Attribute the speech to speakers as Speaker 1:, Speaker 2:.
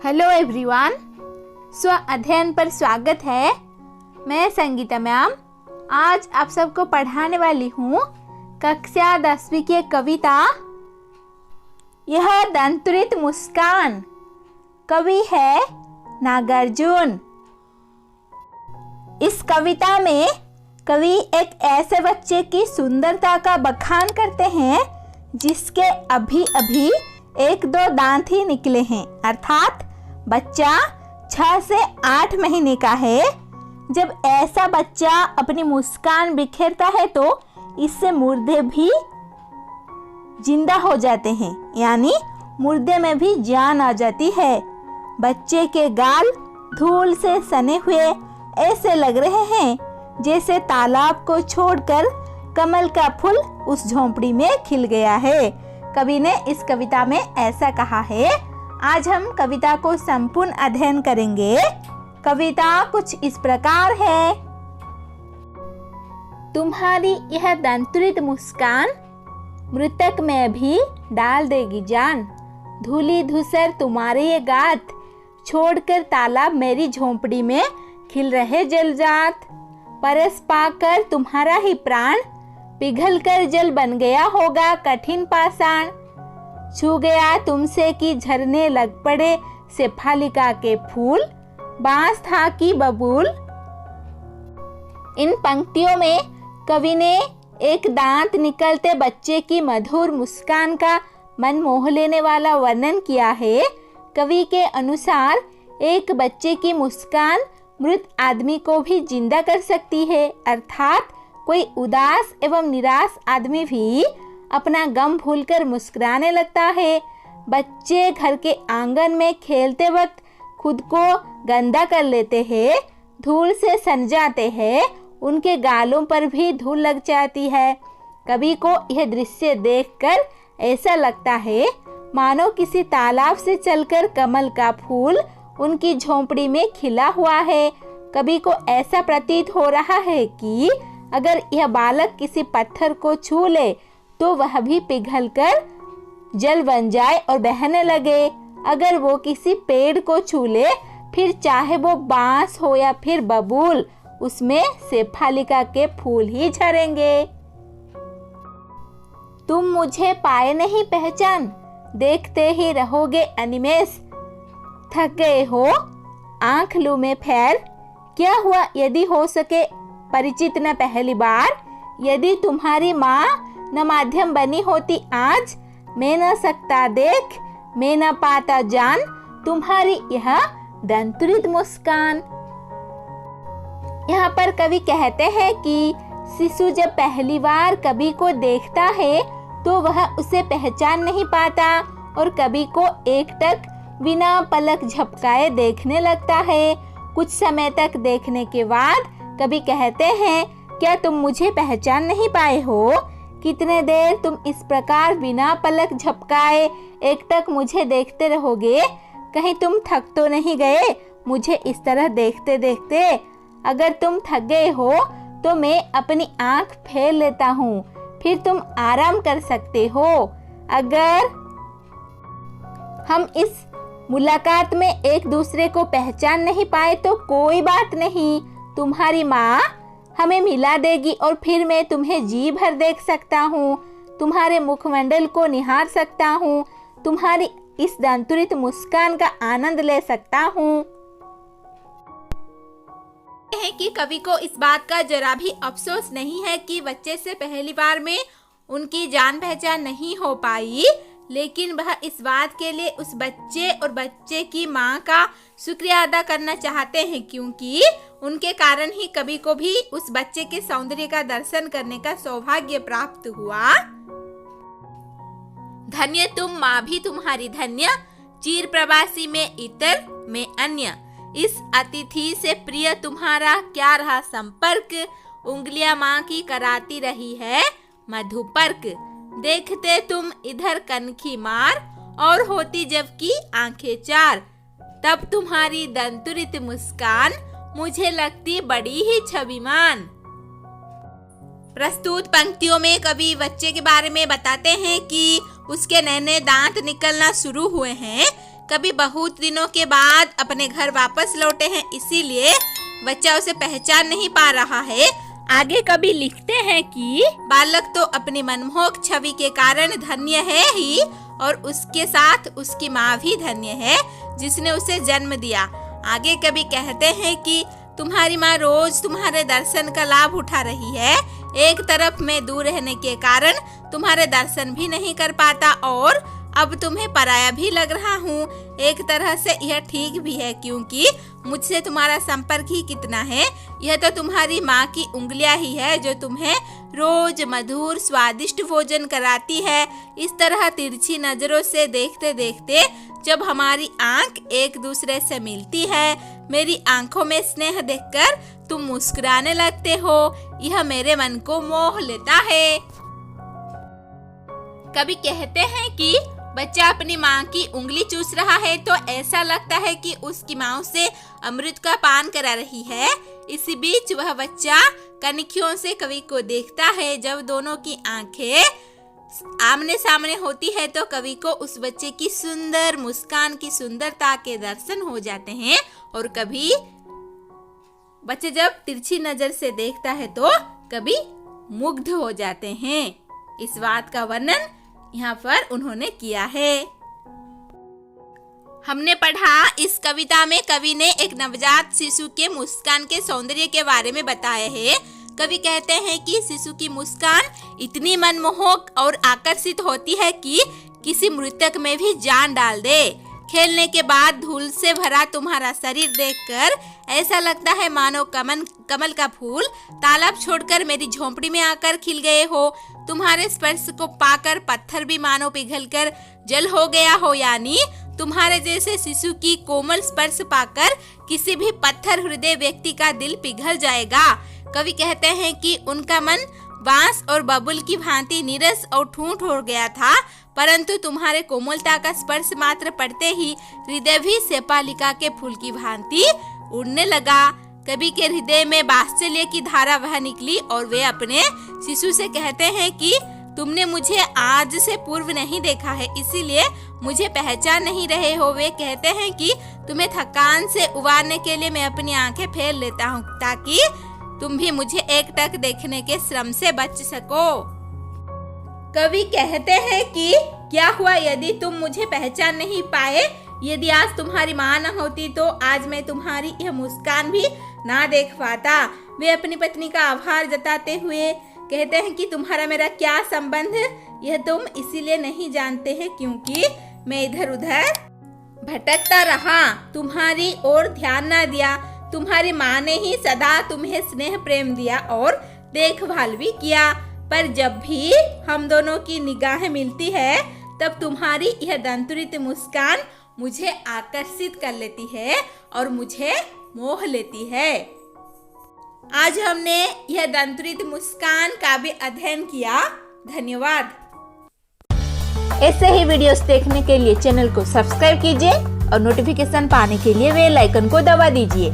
Speaker 1: Hello everyone, स्व अध्ययन पर स्वागत है। मैं संगीता मैम आज आप सबको पढ़ाने वाली हूँ कक्षा 10वीं की कविता यह दंतुरित मुस्कान। कवि है नागार्जुन। इस कविता में कवि एक ऐसे बच्चे की सुंदरता का बखान करते हैं जिसके अभी अभी 1-2 दांत ही निकले हैं, अर्थात बच्चा 6 से 8 महीने का है। जब ऐसा बच्चा अपनी मुस्कान बिखेरता है तो इससे मुर्दे भी जिंदा हो जाते हैं, यानी मुर्दे में भी जान आ जाती है। बच्चे के गाल धूल से सने हुए ऐसे लग रहे हैं जैसे तालाब को छोड़कर कमल का फूल उस झोंपड़ी में खिल गया है। कवि ने इस कविता में ऐसा कहा है। आज हम कविता को संपूर्ण अध्ययन करेंगे। कविता कुछ इस प्रकार है। तुम्हारी यह दंतुरित मुस्कान मृतक में भी डाल देगी जान। धूली धूसर तुम्हारे ये गात, छोड़कर तालाब मेरी झोंपड़ी में खिल रहे जलजात। परस पाकर तुम्हारा ही प्राण पिघल कर जल बन गया होगा कठिन पाषाण। छू गया तुमसे कि झरने लग पड़े शेफालिका के फूल, बांस था कि बबूल। इन पंक्तियों में कवि ने एक दांत निकलते बच्चे की मधुर मुस्कान का मन मोह लेने वाला वर्णन किया है। कवि के अनुसार एक बच्चे की मुस्कान मृत आदमी को भी जिंदा कर सकती है, अर्थात कोई उदास एवं निराश आदमी भी अपना गम भूलकर मुस्कुराने लगता है। बच्चे घर के आंगन में खेलते वक्त खुद को गंदा कर लेते हैं, धूल से सन जाते हैं, उनके गालों पर भी धूल लग जाती है। कवि को यह दृश्य देखकर ऐसा लगता है मानो किसी तालाब से चलकर कमल का फूल उनकी झोंपड़ी में खिला हुआ है। कवि को ऐसा प्रतीत हो रहा है कि अगर यह बालक किसी पत्थर को छू ले तो वह भी पिघलकर जल बन जाए और बहने लगे। अगर वो किसी पेड़ को छू ले, फिर चाहे वो बांस हो या फिर बबूल, उसमें शेफालिका के फूल ही झरेंगे। तुम मुझे पाए नहीं पहचान, देखते ही रहोगे अनिमेष। थक गए हो आंख लू में फेर, क्या हुआ यदि हो सके परिचित न पहली बार। यदि तुम्हारी माँ न माध्यम बनी होती आज, मैं न सकता देख, मैं न पाता जान तुम्हारी यह दंतुरित मुस्कान। यहाँ पर कवि कहते हैं कि शिशु जब पहली बार कवि को देखता है तो वह उसे पहचान नहीं पाता और कवि को एकटक बिना पलक झपकाए देखने लगता है। कुछ समय तक देखने के बाद कवि कहते हैं, क्या तुम मुझे पहचान नहीं पाए हो? कितने देर तुम इस प्रकार बिना पलक झपकाए एकटक मुझे देखते रहोगे? कहीं तुम थक तो नहीं गए मुझे इस तरह देखते देखते? अगर तुम थक गए हो तो मैं अपनी आंख फेर लेता हूँ, फिर तुम आराम कर सकते हो। अगर हम इस मुलाकात में एक दूसरे को पहचान नहीं पाए तो कोई बात नहीं, तुम्हारी माँ हमें मिला देगी और फिर मैं तुम्हें जी भर देख सकता हूँ, तुम्हारे मुखमंडल को निहार सकता हूँ, तुम्हारी इस दंतुरित मुस्कान का आनंद ले सकता हूँ। है कि कवि को इस बात का जरा भी अफसोस नहीं है कि बच्चे से पहली बार में उनकी जान पहचान नहीं हो पाई, लेकिन वह इस बात के लिए उस बच्चे और बच्चे की माँ का शुक्रिया अदा करना चाहते हैं, क्योंकि उनके कारण ही कवि को भी उस बच्चे के सौंदर्य का दर्शन करने का सौभाग्य प्राप्त हुआ। धन्य तुम माँ भी तुम्हारी धन्य, चीर प्रवासी में इतर में अन्य। इस अतिथि से प्रिय तुम्हारा क्या रहा संपर्क, उंगलियां माँ की कराती रही है मधुपर्क। देखते तुम इधर कनखी मार और होती जबकि आंखें चार, तब तुम्हारी दंतुरित मुस्कान मुझे लगती बड़ी ही छविमान। प्रस्तुत पंक्तियों में कवि बच्चे के बारे में बताते हैं कि उसके नए नए दांत निकलना शुरू हुए हैं। कवि बहुत दिनों के बाद अपने घर वापस लौटे हैं, इसीलिए बच्चा उसे पहचान नहीं पा रहा है। आगे कवि लिखते हैं कि बालक तो अपनी मनमोहक छवि के कारण धन्य है ही, और उसके साथ उसकी माँ भी धन्य है जिसने उसे जन्म दिया। आगे कवि कहते हैं कि तुम्हारी माँ रोज तुम्हारे दर्शन का लाभ उठा रही है। एक तरफ मैं दूर रहने के कारण तुम्हारे दर्शन भी नहीं कर पाता और अब तुम्हें पराया भी लग रहा हूँ। एक तरह से यह ठीक भी है, क्योंकि मुझसे तुम्हारा संपर्क ही कितना है। यह तो तुम्हारी माँ की उंगलियां ही है जो तुम्हें रोज मधुर स्वादिष्ट भोजन कराती है। इस तरह तिरछी नजरों से देखते देखते जब हमारी आंख एक दूसरे से मिलती है, मेरी आंखों में स्नेह देखकर तुम मुस्कुराने लगते हो। यह मेरे मन को मोह लेता है। कभी कहते हैं कि बच्चा अपनी माँ की उंगली चूस रहा है तो ऐसा लगता है कि उसकी माँ उसे अमृत का पान करा रही है। इसी बीच वह बच्चा कनखियों से कवि को देखता है। जब दोनों की आंखें आमने सामने होती है तो कवि को उस बच्चे की सुंदर मुस्कान की सुंदरता के दर्शन हो जाते हैं, और कभी बच्चे जब तिरछी नजर से देखता है तो कभी मुग्ध हो जाते हैं। इस बात का वर्णन यहाँ पर उन्होंने किया है। हमने पढ़ा इस कविता में कवि ने एक नवजात शिशु के मुस्कान के सौंदर्य के बारे में बताया है। कवि कहते हैं कि शिशु की मुस्कान इतनी मनमोहक और आकर्षित होती है कि किसी मृतक में भी जान डाल दे। खेलने के बाद धूल से भरा तुम्हारा शरीर देखकर ऐसा लगता है मानो कमल का फूल तालाब छोड़कर मेरी झोंपड़ी में आकर खिल गए हो। तुम्हारे स्पर्श को पाकर पत्थर भी मानो पिघलकर जल हो गया हो, यानी तुम्हारे जैसे शिशु की कोमल स्पर्श पाकर किसी भी पत्थर हृदय व्यक्ति का दिल पिघल जाएगा। कवि कहते हैं कि उनका मन बांस और बबुल की भांति नीरस और ठूंठ हो गया था, परंतु तुम्हारे कोमलता का स्पर्श मात्र पड़ते ही हृदय भी सेपालिका के फूल की भांति उड़ने लगा। कवि के हृदय में वात्सल्य की धारा बह निकली और वे अपने शिशु से कहते हैं कि तुमने मुझे आज से पूर्व नहीं देखा है, इसीलिए मुझे पहचान नहीं रहे हो। वे कहते हैं कि तुम्हें थकान से उबारने के लिए मैं अपनी आंखें फेर लेता हूँ ताकि तुम भी मुझे एकटक देखने के श्रम से बच सको। कवि कहते हैं कि क्या हुआ यदि तुम मुझे पहचान नहीं पाए। यदि आज तुम्हारी माँ न होती तो आज मैं तुम्हारी यह मुस्कान भी ना देख पाता। वे अपनी पत्नी का आभार जताते हुए कहते हैं कि तुम्हारा मेरा क्या संबंध, यह तुम इसीलिए नहीं जानते हैं क्योंकि मैं इधर उधर भटकता रहा, तुम्हारी ओर ध्यान न दिया। तुम्हारी माँ ने ही सदा तुम्हें स्नेह प्रेम दिया और देखभाल भी किया, पर जब भी हम दोनों की निगाहें मिलती है तब तुम्हारी यह दंतुरित मुस्कान मुझे आकर्षित कर लेती है और मुझे मोह लेती है। आज हमने यह दंतुरित मुस्कान का भी अध्ययन किया। धन्यवाद।
Speaker 2: ऐसे ही वीडियोस देखने के लिए चैनल को सब्सक्राइब कीजिए और नोटिफिकेशन पाने के लिए बेल आइकन को दबा दीजिए।